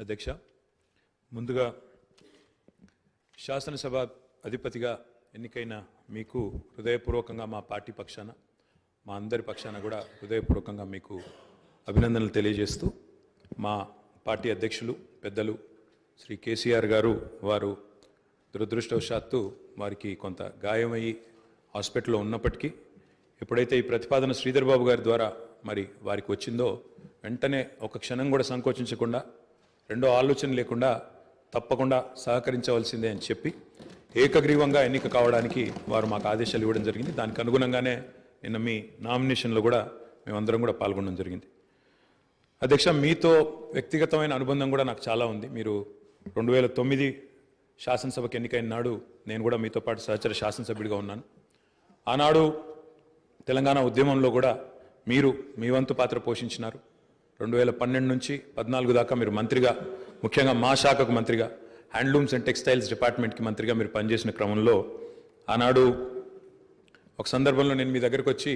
అధ్యక్ష, ముందుగా శాసనసభ అధిపతిగా ఎన్నికైన మీకు హృదయపూర్వకంగా మా పార్టీ పక్షాన మా అందరి పక్షాన కూడా హృదయపూర్వకంగా మీకు అభినందనలు తెలియజేస్తూ మా పార్టీ అధ్యక్షులు పెద్దలు శ్రీ కేసీఆర్ గారు వారు దురదృష్టవశాత్తు వారికి కొంత గాయమయ్యి హాస్పిటల్లో ఉన్నప్పటికీ ఎప్పుడైతే ఈ ప్రతిపాదన శ్రీధర్ బాబు గారి ద్వారా మరి వారికి వచ్చిందో వెంటనే ఒక క్షణం కూడా సంకోచించకుండా రెండో ఆలోచన లేకుండా తప్పకుండా సహకరించవలసిందే అని చెప్పి ఏకగ్రీవంగా ఎన్నిక కావడానికి వారు మాకు ఆదేశాలు ఇవ్వడం జరిగింది. దానికి అనుగుణంగానే నిన్న మీ నామినేషన్లో కూడా మేమందరం కూడా పాల్గొనడం జరిగింది. అధ్యక్ష, మీతో వ్యక్తిగతమైన అనుబంధం కూడా నాకు చాలా ఉంది. మీరు 2009 శాసనసభకు ఎన్నికైన నాడు నేను కూడా మీతో పాటు సహచర శాసనసభ్యుడిగా ఉన్నాను. ఆనాడు తెలంగాణ ఉద్యమంలో కూడా మీరు మీ వంతు పాత్ర పోషించినారు. 2012 నుంచి 14 దాకా మీరు మంత్రిగా, ముఖ్యంగా మా శాఖకు మంత్రిగా, హ్యాండ్లూమ్స్ అండ్ టెక్స్టైల్స్ డిపార్ట్మెంట్కి మంత్రిగా మీరు పనిచేసిన క్రమంలో ఆనాడు ఒక సందర్భంలో నేను మీ దగ్గరకు వచ్చి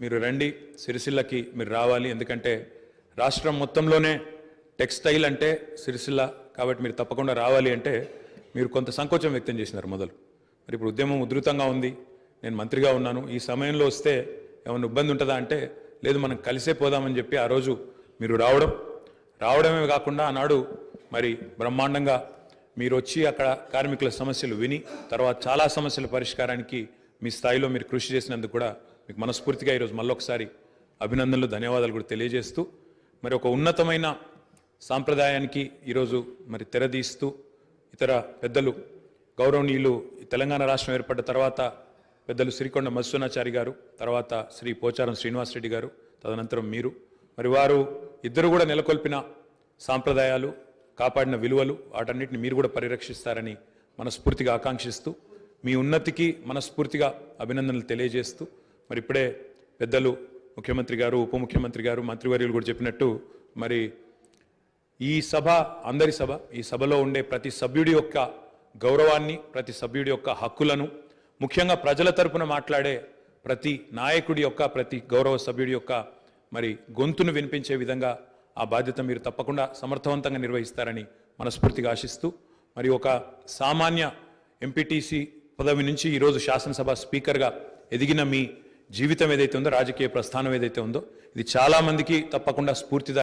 మీరు రండి, సిరిసిల్లకి మీరు రావాలి, ఎందుకంటే రాష్ట్రం మొత్తంలోనే టెక్స్టైల్ అంటే సిరిసిల్ల కాబట్టి మీరు తప్పకుండా రావాలి అంటే మీరు కొంత సంకోచం వ్యక్తం చేసినారు మొదలు. మరి ఇప్పుడు ఉద్యమం ఉధృతంగా ఉంది, నేను మంత్రిగా ఉన్నాను, ఈ సమయంలో వస్తే ఏమైనా ఇబ్బంది ఉంటుందా అంటే లేదు, మనం కలిసే పోదామని చెప్పి ఆ రోజు మీరు రావడమే కాకుండా ఆనాడు మరి బ్రహ్మాండంగా మీరు వచ్చి అక్కడ కార్మికుల సమస్యలు విని తర్వాత చాలా సమస్యల పరిష్కారానికి మీ స్థాయిలో మీరు కృషి చేసినందుకు కూడా మీకు మనస్ఫూర్తిగా ఈరోజు మళ్ళొకసారి అభినందనలు, ధన్యవాదాలు కూడా తెలియజేస్తూ మరి ఒక ఉన్నతమైన సాంప్రదాయానికి ఈరోజు మరి తెరదీస్తూ ఇతర పెద్దలు గౌరవనీయులు తెలంగాణ రాష్ట్రం ఏర్పడ్డ తర్వాత పెద్దలు శ్రీకొండ మధుసూనాచారి గారు, తర్వాత శ్రీ పోచారం శ్రీనివాసరెడ్డి గారు, తదనంతరం మీరు మరి వారు ఇద్దరు కూడా నెలకొల్పిన సాంప్రదాయాలు, కాపాడిన విలువలు వాటన్నిటిని మీరు కూడా పరిరక్షిస్తారని మనస్ఫూర్తిగా ఆకాంక్షిస్తూ మీ ఉన్నతికి మనస్ఫూర్తిగా అభినందనలు తెలియజేస్తూ మరి ఇప్పుడే పెద్దలు ముఖ్యమంత్రి గారు, ఉప ముఖ్యమంత్రి గారు, మంత్రివర్యులు కూడా చెప్పినట్టు మరి ఈ సభ అందరి సభ, ఈ సభలో ఉండే ప్రతి సభ్యుడి యొక్క గౌరవాన్ని, ప్రతి సభ్యుడి యొక్క హక్కులను, ముఖ్యంగా ప్రజల తరపున మాట్లాడే ప్రతి నాయకుడి యొక్క, ప్రతి గౌరవ సభ్యుడి యొక్క మరి గొంతును వినిపించే విధంగా ఆ బాధ్యత మీరు తప్పకుండా సమర్థవంతంగా నిర్వహిస్తారని మనస్ఫూర్తిగా ఆశిస్తూ మరి ఒక సామాన్య ఎంపీటీసీ పదవి నుంచి ఈరోజు శాసనసభ స్పీకర్గా ఎదిగిన మీ జీవితం ఏదైతే ఉందో, రాజకీయ ప్రస్థానం ఏదైతే ఉందో, ఇది చాలామందికి తప్పకుండా స్ఫూర్తిదాయకం.